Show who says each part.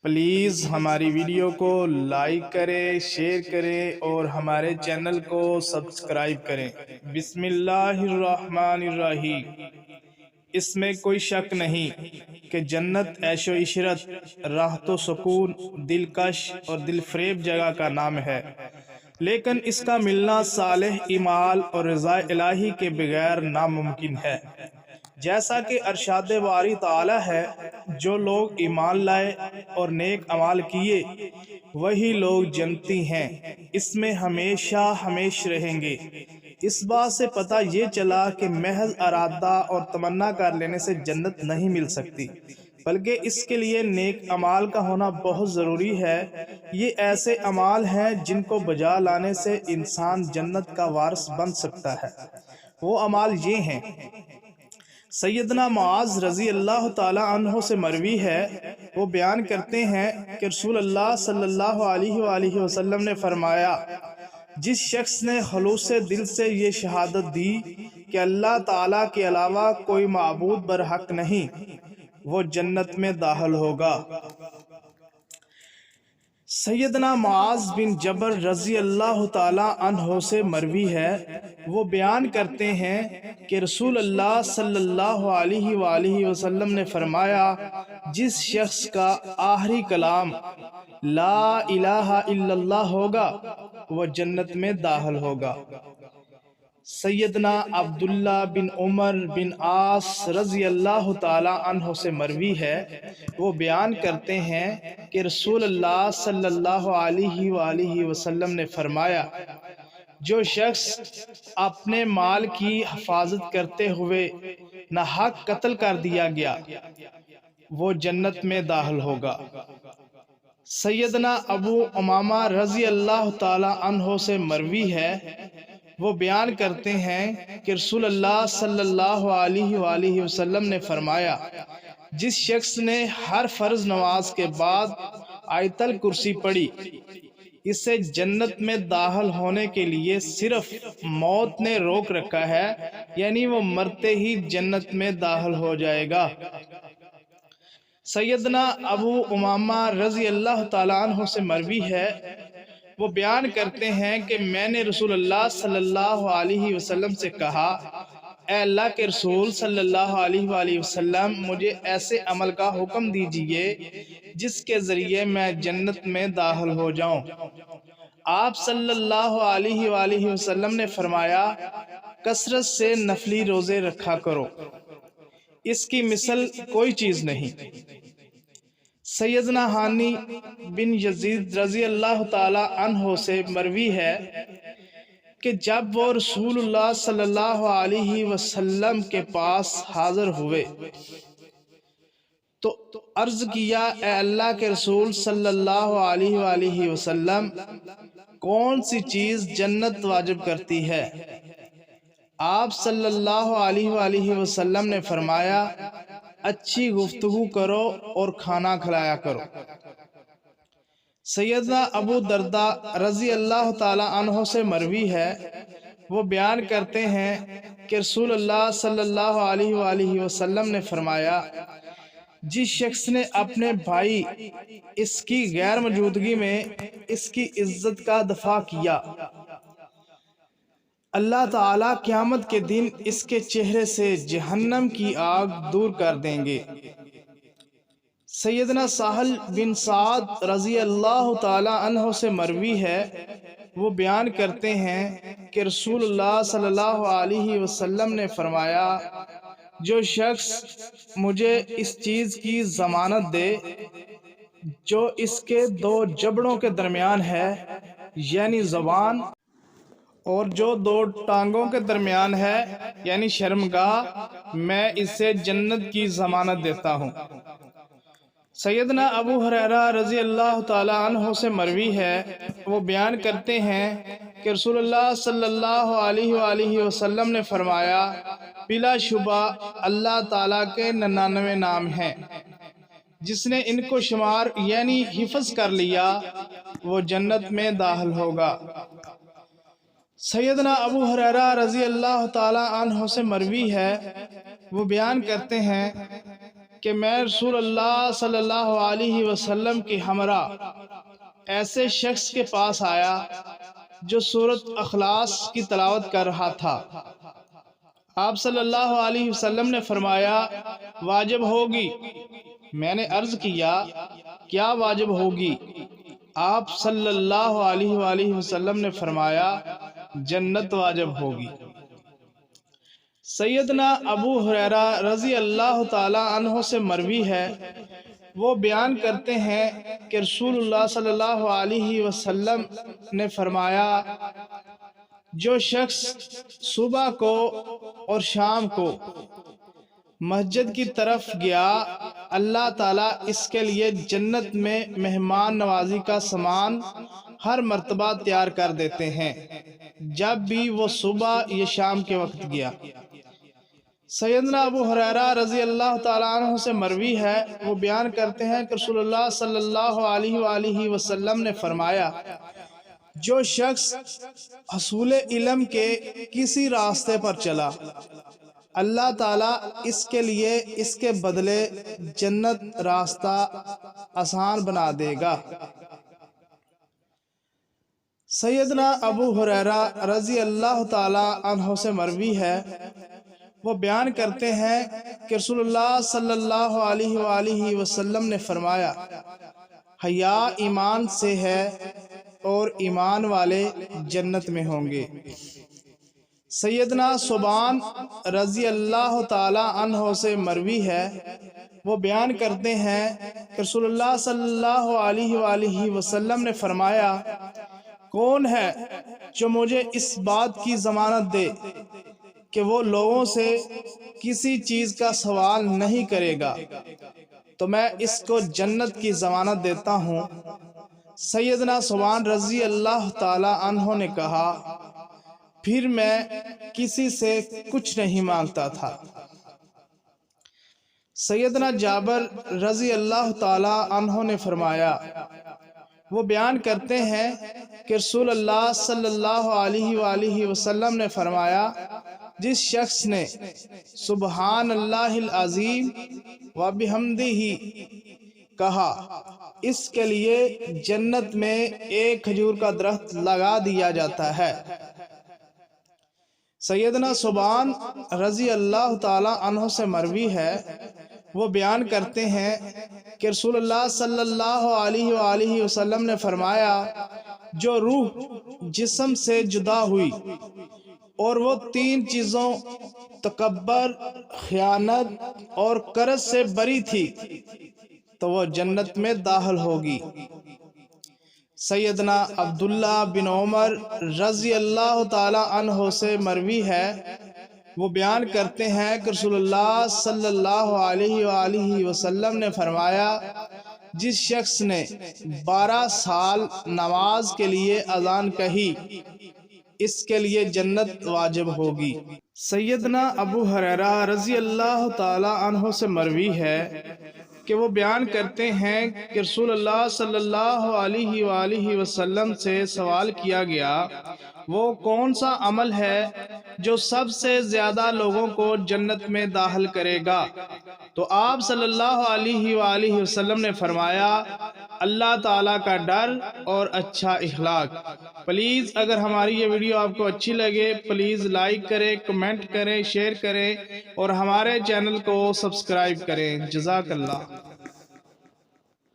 Speaker 1: Please ہماری video کو like کریں، شیئر کریں اور ہمارے چینل کو سبسکرائب کریں۔ بسم اللہ الرحمن الرحیم۔ اس میں کوئی شک نہیں کہ جنت عیش و عشرت، راحت و سکون، دلکش اور دل فریب جگہ کا نام ہے، لیکن اس کا ملنا صالح اعمال اور رضا الہی کے بغیر ناممکن ہے۔ جیسا کہ ارشاد باری تعالی ہے، جو لوگ ایمان لائے اور نیک اعمال کیے وہی لوگ جنتی ہیں، اس میں ہمیشہ ہمیش رہیں گے۔ اس بات سے پتہ یہ چلا کہ محض ارادہ اور تمنا کر لینے سے جنت نہیں مل سکتی، بلکہ اس کے لیے نیک اعمال کا ہونا بہت ضروری ہے۔ یہ ایسے اعمال ہیں جن کو بجا لانے سے انسان جنت کا وارث بن سکتا ہے۔ وہ اعمال یہ ہیں: سیدنا معاذ رضی اللہ تعالی عنہ سے مروی ہے، وہ بیان کرتے ہیں کہ رسول اللہ صلی اللہ علیہ وآلہ وسلم نے فرمایا، جس شخص نے خلوص دل سے یہ شہادت دی کہ اللہ تعالیٰ کے علاوہ کوئی معبود برحق نہیں، وہ جنت میں داخل ہوگا۔ سیدنا معاذ بن جبل رضی اللہ تعالی عنہ سے مروی ہے، وہ بیان کرتے ہیں کہ رسول اللہ صلی اللہ علیہ وآلہ وسلم نے فرمایا، جس شخص کا آخری کلام لا الہ الا اللہ ہوگا وہ جنت میں داخل ہوگا۔ سیدنا عبداللہ بن عمر بن عاص رضی اللہ تعالی عنہ سے مروی ہے، وہ بیان کرتے ہیں کہ رسول اللہ صلی اللہ علیہ وآلہ وسلم نے فرمایا، جو شخص اپنے مال کی حفاظت کرتے ہوئے ناحق قتل کر دیا گیا وہ جنت میں داخل ہوگا۔ سیدنا ابو امامہ رضی اللہ تعالی عنہ سے مروی ہے، وہ بیان کرتے ہیں کہ رسول اللہ صلی اللہ علیہ وآلہ وسلم نے فرمایا، جس شخص نے ہر فرض نماز کے بعد آیت الکرسی پڑھی، اسے جنت میں داخل ہونے کے لیے صرف موت نے روک رکھا ہے، یعنی وہ مرتے ہی جنت میں داخل ہو جائے گا۔ سیدنا ابو امامہ رضی اللہ تعالیٰ عنہ سے مروی ہے، وہ بیان کرتے ہیں کہ میں نے رسول اللہ صلی اللہ علیہ وسلم سے کہا، اے اللہ کے رسول صلی اللہ علیہ وآلہ وسلم، مجھے ایسے عمل کا حکم دیجئے جس کے ذریعے میں جنت میں داخل ہو جاؤں۔ آپ صلی اللہ علیہ وآلہ وسلم نے فرمایا، کثرت سے نفلی روزے رکھا کرو، اس کی مثل کوئی چیز نہیں۔ سیدنا ہانی بن یزید رضی اللہ تعالی عنہ سے مروی ہے کہ جب وہ رسول اللہ صلی اللہ علیہ وسلم کے پاس حاضر ہوئے تو عرض کیا، اے اللہ کے رسول صلی اللہ علیہ وآلہ وسلم، کون سی چیز جنت واجب کرتی ہے؟ آپ صلی اللہ علیہ وآلہ وسلم نے فرمایا، اچھی گفتگو کرو اور کھانا کھلایا کرو۔ سیدنا ابو درداء رضی اللہ تعالی عنہ سے مروی ہے، وہ بیان کرتے ہیں کہ رسول اللہ صلی اللہ علیہ وآلہ وسلم نے فرمایا، جس شخص نے اپنے بھائی اس کی غیر موجودگی میں اس کی عزت کا دفاع کیا، اللہ تعالیٰ قیامت کے دن اس کے چہرے سے جہنم کی آگ دور کر دیں گے۔ سیدنا سہل بن سعد رضی اللہ تعالی عنہ سے مروی ہے، وہ بیان کرتے ہیں کہ رسول اللہ صلی اللہ علیہ وسلم نے فرمایا، جو شخص مجھے اس چیز کی ضمانت دے جو اس کے دو جبڑوں کے درمیان ہے، یعنی زبان، اور جو دو ٹانگوں کے درمیان ہے یعنی شرمگاہ، میں اسے جنت کی ضمانت دیتا ہوں۔ سیدنا ابو ہریرہ رضی اللہ تعالی عنہ سے مروی ہے، وہ بیان کرتے ہیں کہ رسول اللہ صلی اللہ علیہ وآلہ وسلم نے فرمایا، بلا شبہ اللہ تعالیٰ کے 99 نام ہیں، جس نے ان کو شمار یعنی حفظ کر لیا وہ جنت میں داخل ہوگا۔ سیدنا ابو ہریرہ رضی اللہ تعالی عنہ سے مروی ہے، وہ بیان کرتے ہیں کہ میں رسول اللہ صلی اللہ علیہ وسلم کے ہمراہ ایسے شخص کے پاس آیا جو سورۃ اخلاص کی تلاوت کر رہا تھا۔ آپ صلی اللہ علیہ وسلم نے فرمایا واجب ہوگی۔ میں نے عرض کیا کیا واجب ہوگی؟ آپ صلی اللہ علیہ وآلہ وسلم نے فرمایا جنت واجب ہوگی۔ سیدنا ابو ہریرہ رضی اللہ تعالی عنہ سے مروی ہے، وہ بیان کرتے ہیں کہ رسول اللہ صلی اللہ علیہ وسلم نے فرمایا جو شخص صبح کو اور شام کو مسجد کی طرف گیا، اللہ تعالیٰ اس کے لیے جنت میں مہمان نوازی کا سامان ہر مرتبہ تیار کر دیتے ہیں جب بھی وہ صبح یا شام کے وقت گیا۔ سیدنا ابو ہریرہ رضی اللہ تعالیٰ عنہ سے مروی ہے، وہ بیان کرتے ہیں کہ رسول اللہ صلی اللہ علیہ وآلہ وسلم نے فرمایا جو شخص حصول علم کے کسی راستے پر چلا، اللہ تعالیٰ اس کے لیے اس کے بدلے جنت راستہ آسان بنا دے گا۔ سیدنا ابو ہریرہ رضی اللہ تعالیٰ عنہ سے مروی ہے، وہ بیان کرتے ہیں کہ رسول اللہ صلی اللہ علیہ وآلہ وسلم نے فرمایا حیا ایمان سے ہے اور ایمان والے جنت میں ہوں گے۔ سیدنا ثوبان رضی اللہ تعالی عنہ سے مروی ہے، وہ بیان کرتے ہیں کہ رسول اللہ صلی اللہ علیہ وآلہ وسلم نے فرمایا کون ہے جو مجھے اس بات کی ضمانت دے کہ وہ لوگوں سے کسی چیز کا سوال نہیں کرے گا تو میں اس کو جنت کی ضمانت دیتا ہوں۔ سیدنا ثوبان رضی اللہ تعالی عنہ نے کہا پھر میں کسی سے کچھ نہیں مانگتا تھا۔ سیدنا جابر رضی اللہ تعالی عنہ نے فرمایا، وہ بیان کرتے ہیں کہ رسول اللہ صلی اللہ علیہ وآلہ وسلم نے فرمایا جس شخص نے سبحان اللہ العظیم و بحمدہ کہا اس کے لیے جنت میں ایک کھجور کا درخت لگا دیا جاتا ہے۔ سیدنا ثوبان رضی اللہ تعالی عنہ سے مروی ہے، وہ بیان کرتے ہیں کہ رسول اللہ صلی اللہ علیہ وآلہ وسلم نے فرمایا جو روح جسم سے جدا ہوئی اور وہ تین چیزوں تکبر، خیانت اور قرض سے بری تھی تو وہ جنت میں داخل ہوگی۔ سیدنا عبداللہ بن عمر رضی اللہ تعالی عنہ سے مروی ہے، وہ بیان کرتے ہیں کہ رسول اللہ صلی اللہ علیہ وآلہ وسلم نے فرمایا جس شخص نے 12 سال نماز کے لیے اذان کہی اس کے لیے جنت واجب ہوگی۔ سیدنا ابو ہریرہ رضی اللہ تعالی عنہ سے مروی ہے کہ وہ بیان کرتے ہیں کہ رسول اللہ صلی اللہ علیہ وآلہ وسلم سے سوال کیا گیا وہ کون سا عمل ہے جو سب سے زیادہ لوگوں کو جنت میں داخل کرے گا؟ تو آپ صلی اللہ علیہ وآلہ وسلم نے فرمایا اللہ تعالیٰ کا ڈر اور اچھا اخلاق۔ پلیز اگر ہماری یہ ویڈیو آپ کو اچھی لگے پلیز لائک کریں، کمنٹ کریں، شیئر کریں اور ہمارے چینل کو سبسکرائب کریں۔ جزاک اللہ۔